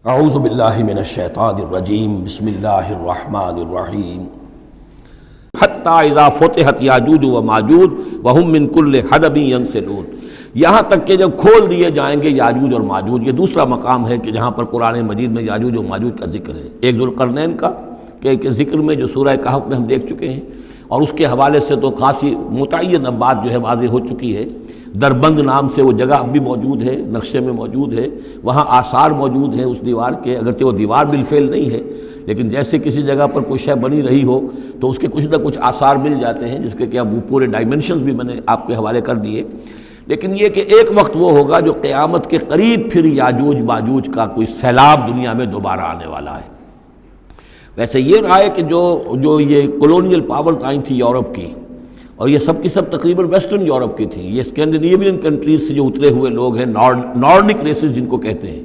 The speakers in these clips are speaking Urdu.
اعوذ باللہ من الشیطان الرجیم بسم اللہ الرحمن الرحیم حتی اذا فتحت یاجوج و ماجوج وہم من کل حدب ینسلون، یہاں تک کہ جب کھول دیے جائیں گے یاجوج اور ماجوج۔ یہ دوسرا مقام ہے کہ جہاں پر قرآن مجید میں یاجوج و ماجوج کا ذکر ہے۔ ایک ذوالقرنین کا کہ ذکر میں جو سورہ کہف میں ہم دیکھ چکے ہیں، اور اس کے حوالے سے تو خاصی متعین اب بات جو ہے واضح ہو چکی ہے۔ دربند نام سے وہ جگہ اب بھی موجود ہے، نقشے میں موجود ہے، وہاں آثار موجود ہیں اس دیوار کے، اگرچہ وہ دیوار بالفعل نہیں ہے، لیکن جیسے کسی جگہ پر کوئی شے بنی رہی ہو تو اس کے کچھ نہ کچھ آثار مل جاتے ہیں، جس کے کہ اب وہ پورے ڈائمنشنز بھی میں نے آپ کے حوالے کر دیے۔ لیکن یہ کہ ایک وقت وہ ہوگا جو قیامت کے قریب پھر یاجوج ماجوج کا کوئی سیلاب دنیا میں دوبارہ آنے والا ہے۔ ویسے یہ رہا ہے کہ جو یہ کولونیل پاورز آئی تھی یورپ کی، اور یہ سب کی سب تقریباً ویسٹرن یورپ کی تھیں، یہ اسکینڈینیوین کنٹریز سے جو اترے ہوئے لوگ ہیں، نارڈک ریسز جن کو کہتے ہیں،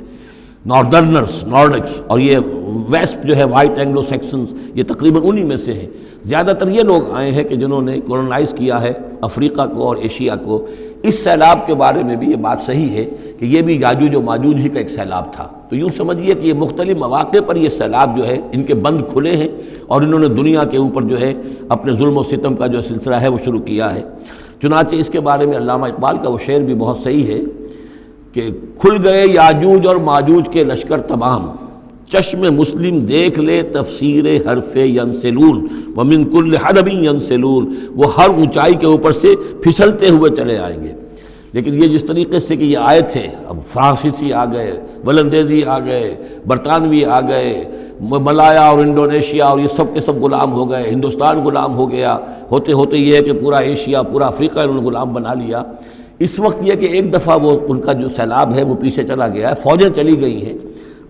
ناردرنرز، نارڈکس، اور یہ ویسٹ جو ہے وائٹ اینگلو سیکسنز، یہ تقریباً انہی میں سے ہیں۔ زیادہ تر یہ لوگ آئے ہیں کہ جنہوں نے کولونائز کیا ہے افریقہ کو اور ایشیا کو۔ اس سیلاب کے بارے میں بھی یہ بات صحیح ہے کہ یہ بھی یاجوج و ماجوج ہی کا ایک سیلاب تھا۔ تو یوں سمجھیے کہ یہ مختلف مواقع پر یہ سیلاب جو ہے ان کے بند کھلے ہیں، اور انہوں نے دنیا کے اوپر جو ہے اپنے ظلم و ستم کا جو سلسلہ ہے وہ شروع کیا ہے۔ چنانچہ اس کے بارے میں علامہ اقبال کا وہ شعر بھی بہت صحیح ہے کہ کھل گئے یاجوج اور ماجوج کے لشکر تمام، چشم مسلم دیکھ لے تفسیر حرف ینسلون ومن کل حدب ینسلون، وہ ہر اونچائی کے اوپر سے پھسلتے ہوئے چلے آئیں گے۔ لیکن یہ جس طریقے سے کہ یہ آئے تھے، اب فرانسیسی آ گئے، ولندیزی آ گئے، برطانوی آ گئے، ملایا اور انڈونیشیا اور یہ سب کے سب غلام ہو گئے، ہندوستان غلام ہو گیا، ہوتے ہوتے یہ ہے کہ پورا ایشیا، پورا افریقہ انہوں نے غلام بنا لیا۔ اس وقت یہ کہ ایک دفعہ وہ ان کا جو سیلاب ہے وہ پیچھے چلا گیا ہے، فوجیں چلی گئی ہیں،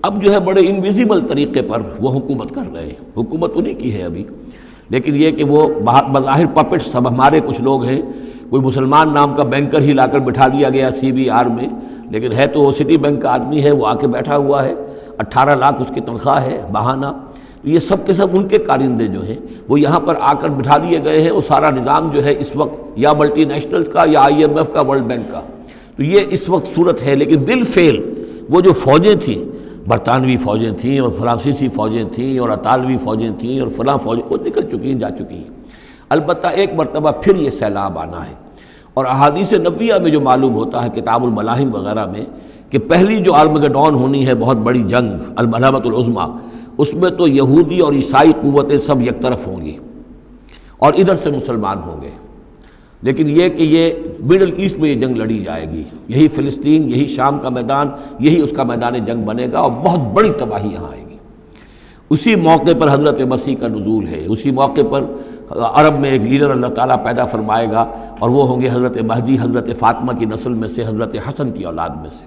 اب جو ہے بڑے انویزیبل طریقے پر وہ حکومت کر رہے ہیں۔ حکومت انہی کی ہے ابھی، لیکن یہ کہ وہ بظاہر پپٹس، سب ہمارے کچھ لوگ ہیں، کوئی مسلمان نام کا بینکر ہی لا کر بٹھا دیا گیا CBR میں، لیکن ہے تو وہ سٹی بینک کا آدمی ہے، وہ آ کے بیٹھا ہوا ہے، 18 لاکھ اس کی تنخواہ ہے بہانہ۔ یہ سب کے سب ان کے کارندے جو ہیں وہ یہاں پر آ کر بٹھا دیے گئے ہیں۔ وہ سارا نظام جو ہے اس وقت یا ملٹی نیشنلز کا یا IMF کا، ورلڈ بینک کا، تو یہ اس وقت صورت ہے۔ لیکن بالفعل وہ جو فوجیں تھیں، برطانوی فوجیں تھیں اور فرانسیسی فوجیں تھیں اور اطالوی فوجیں تھیں اور فلاں فوجیں، وہ نکل چکی ہیں، جا چکی ہیں۔ البتہ ایک مرتبہ پھر یہ سیلاب آنا ہے، اور احادیث نبویہ میں جو معلوم ہوتا ہے کتاب الملاحم وغیرہ میں کہ پہلی جو آرمگڈون ہونی ہے، بہت بڑی جنگ، الملحمۃ العظمیٰ، اس میں تو یہودی اور عیسائی قوتیں سب یک طرف ہوں گی اور ادھر سے مسلمان ہوں گے۔ لیکن یہ کہ یہ مڈل ایسٹ میں یہ جنگ لڑی جائے گی، یہی فلسطین، یہی شام کا میدان، یہی اس کا میدان جنگ بنے گا، اور بہت بڑی تباہی یہاں آئے گی۔ اسی موقع پر حضرت مسیح کا نزول ہے، اسی موقع پر عرب میں ایک لیڈر اللہ تعالیٰ پیدا فرمائے گا، اور وہ ہوں گے حضرت مہدی، حضرت فاطمہ کی نسل میں سے، حضرت حسن کی اولاد میں سے۔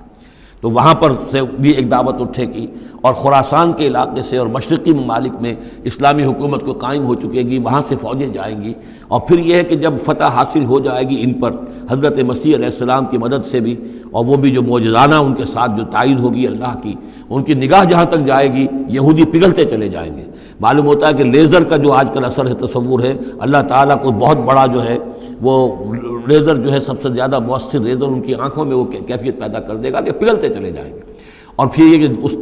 تو وہاں پر سے بھی ایک دعوت اٹھے گی، اور خراسان کے علاقے سے اور مشرقی ممالک میں اسلامی حکومت کو قائم ہو چکے گی، وہاں سے فوجیں جائیں گی۔ اور پھر یہ ہے کہ جب فتح حاصل ہو جائے گی ان پر حضرت مسیح علیہ السلام کی مدد سے بھی، اور وہ بھی جو معجزانہ ان کے ساتھ جو تائید ہوگی اللہ کی، ان کی نگاہ جہاں تک جائے گی یہودی پگھلتے چلے جائیں گے۔ معلوم ہوتا ہے کہ لیزر کا جو آج کل اثر ہے، تصور ہے، اللہ تعالیٰ کو بہت بڑا جو ہے وہ لیزر جو ہے سب سے زیادہ مؤثر لیزر ان کی آنکھوں میں وہ کیفیت پیدا کر دے گا کہ پگھلتے چلے جائیں گے۔ اور پھر یہ کہ اس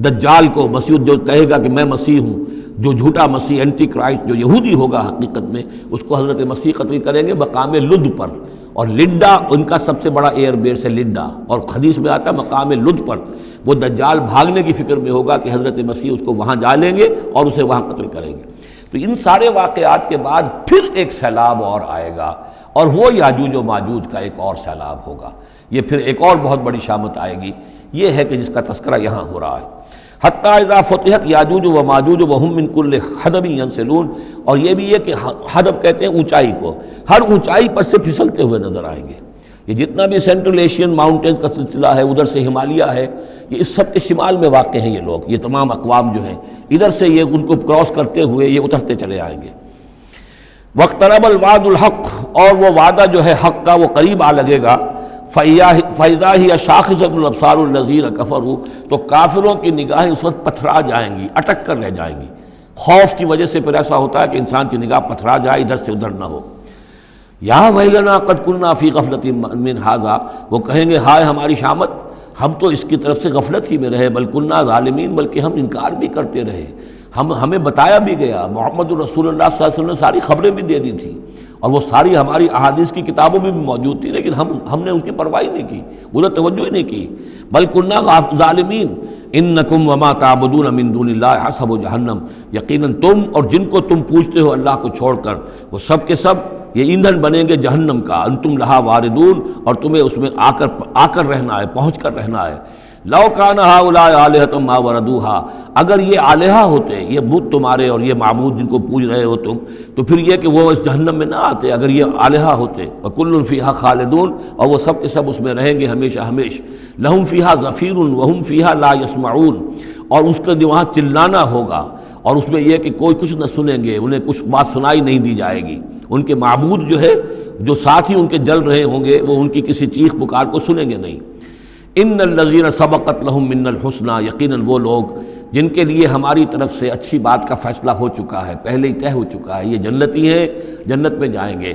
دجال کو مسیح جو کہے گا کہ میں مسیح ہوں، جو جھوٹا مسیح اینٹی کرائسٹ جو یہودی ہوگا حقیقت میں، اس کو حضرت مسیح قتل کریں گے مقام لد پر، اور لڈا ان کا سب سے بڑا ایئر بیس ہے لڈا، اور حدیث میں آتا ہے مقام لد پر وہ دجال بھاگنے کی فکر میں ہوگا کہ حضرت مسیح اس کو وہاں جا لیں گے اور اسے وہاں قتل کریں گے۔ تو ان سارے واقعات کے بعد پھر ایک سیلاب اور آئے گا، اور وہ یاجوج و ماجوج کا ایک اور سیلاب ہوگا۔ یہ پھر ایک اور بہت بڑی شامت آئے گی، یہ ہے کہ جس کا تذکرہ یہاں ہو رہا ہے۔ حتی اذا فتحت یاجوج و ماجوج وہم من کل حدب ینسلون، اور یہ بھی ہے کہ حدب کہتے ہیں اونچائی کو، ہر اونچائی پر سے پھسلتے ہوئے نظر آئیں گے۔ یہ جتنا بھی سینٹرل ایشین ماؤنٹینز کا سلسلہ ہے، ادھر سے ہمالیہ ہے، یہ اس سب کے شمال میں واقع ہیں یہ لوگ، یہ تمام اقوام جو ہیں ادھر سے یہ ان کو کراس کرتے ہوئے یہ اترتے چلے آئیں گے۔ واقترب الوعد الحق، اور وہ وعدہ جو ہے حق کا وہ قریب آ لگے گا۔ فَإِذَا هِيَ شَاخِصَةُ الْأَبْصَارُ الَّذِينَ كَفَرُوا، تو کافروں کی نگاہیں اس وقت پتھرا جائیں گی، اٹک کر رہ جائیں گی۔ خوف کی وجہ سے پھر ایسا ہوتا ہے کہ انسان کی نگاہ پتھرا جائے، ادھر سے ادھر نہ ہو۔ یا ویلنا قد کنا فی غفلۃ من ھذا، وہ کہیں گے ہائے ہماری شامت، ہم تو اس کی طرف سے غفلت ہی میں رہے، بل کننا ظالمین، بلکہ ہم انکار بھی کرتے رہے۔ ہمیں بتایا بھی گیا، محمد رسول اللہ صلی اللہ علیہ وسلم نے ساری خبریں بھی دے دی تھی، اور وہ ساری ہماری احادیث کی کتابوں میں بھی موجود تھی، لیکن ہم نے اس کی پرواہ نہیں کی، ادھر توجہ ہی نہیں کی۔ بل کننا ظالمین انکم وما تعبدون من دون اللہ حسب جہنم، یقیناً تم اور جن کو تم پوجتے ہو اللہ کو چھوڑ کر، وہ سب کے سب یہ ایندھن بنیں گے جہنم کا، انتم لہا واردون، اور تمہیں اس میں آ کر رہنا ہے، پہنچ کر رہنا ہے۔ لو کان ہؤلاء آلہۃ ما وردوها، اگر یہ آلہہ ہوتے، یہ بت تمہارے اور یہ معبود جن کو پوج رہے ہو تم، تو پھر یہ کہ وہ اس جہنم میں نہ آتے اگر یہ آلہہ ہوتے۔ وکل فیہا خالدون، اور وہ سب کے سب اس میں رہیں گے ہمیشہ ہمیش۔ لہم فیہا زفیر وہم فیہا لا یسمعون، اور اس کے وہاں چلانا ہوگا، اور اس میں یہ کہ کوئی کچھ نہ سنیں گے، انہیں کچھ بات سنائی نہیں دی جائے گی۔ ان کے معبود جو ہے، جو ساتھ ہی ان کے جل رہے ہوں گے، وہ ان کی کسی چیخ پکار کو سنیں گے نہیں۔ ان الذین سبقت لہم من الحسنی، یقیناً وہ لوگ جن کے لیے ہماری طرف سے اچھی بات کا فیصلہ ہو چکا ہے، پہلے ہی طے ہو چکا ہے، یہ جنتی ہیں، جنت میں جائیں گے،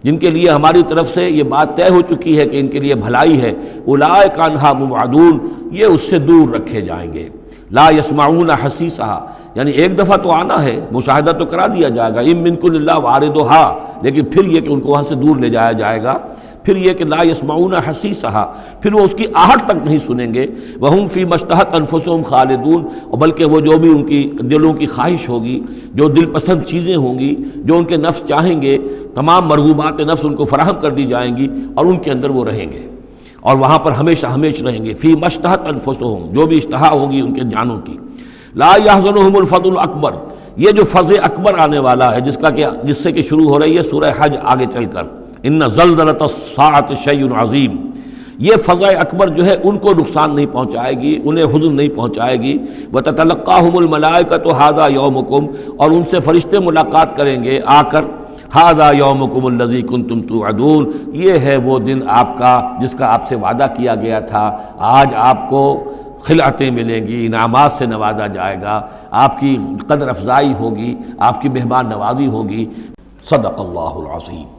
جن کے لیے ہماری طرف سے یہ بات طے ہو چکی ہے کہ ان کے لیے بھلائی ہے، اولئک عنہا مبعدون، یہ اس سے دور رکھے جائیں گے۔ لا یسمعون حسیسہا، یعنی ایک دفعہ تو آنا ہے، مشاہدہ تو کرا دیا جائے گا، ان منکم الا واردھا، لیکن پھر یہ کہ ان کو وہاں سے دور لے جایا جائے گا، پھر یہ کہ لا یسمعون حسیسہا، پھر وہ اس کی آہٹ تک نہیں سنیں گے، وہم فی ما اشتہت انفسہم خالدون، اور بلکہ وہ جو بھی ان کی دلوں کی خواہش ہوگی، جو دل پسند چیزیں ہوں گی، جو ان کے نفس چاہیں گے، تمام مرغوبات نفس ان کو فراہم کر دی جائیں گی، اور ان کے اندر وہ رہیں گے، اور وہاں پر ہمیشہ ہمیش رہیں گے۔ فی ما اشتہت انفسہم، جو بھی اشتہا ہوگی ان کے جانوں کی۔ لا یحزنہم الفزع الاکبر، یہ جو فزع اکبر آنے والا ہے، جس سے کہ شروع ہو رہی ہے سورہ حج آگے چل کر، ان زلزلۃ الساعۃ شیء عظیم، یہ فزع اکبر جو ہے ان کو نقصان نہیں پہنچائے گی، انہیں حزن نہیں پہنچائے گی۔ وتتلقاہم الملائکۃ ھذا یومکم، اور ان سے فرشتے ملاقات کریں گے آ کر، ھذا یومکم الذی کنتم توعدون، یہ ہے وہ دن آپ کا جس کا آپ سے وعدہ کیا گیا تھا، آج آپ کو خلعتیں ملیں گی، انعامات سے نوازا جائے گا، آپ کی قدر افزائی ہوگی، آپ کی مہمان نوازی ہوگی۔ صدق اللہ العظیم۔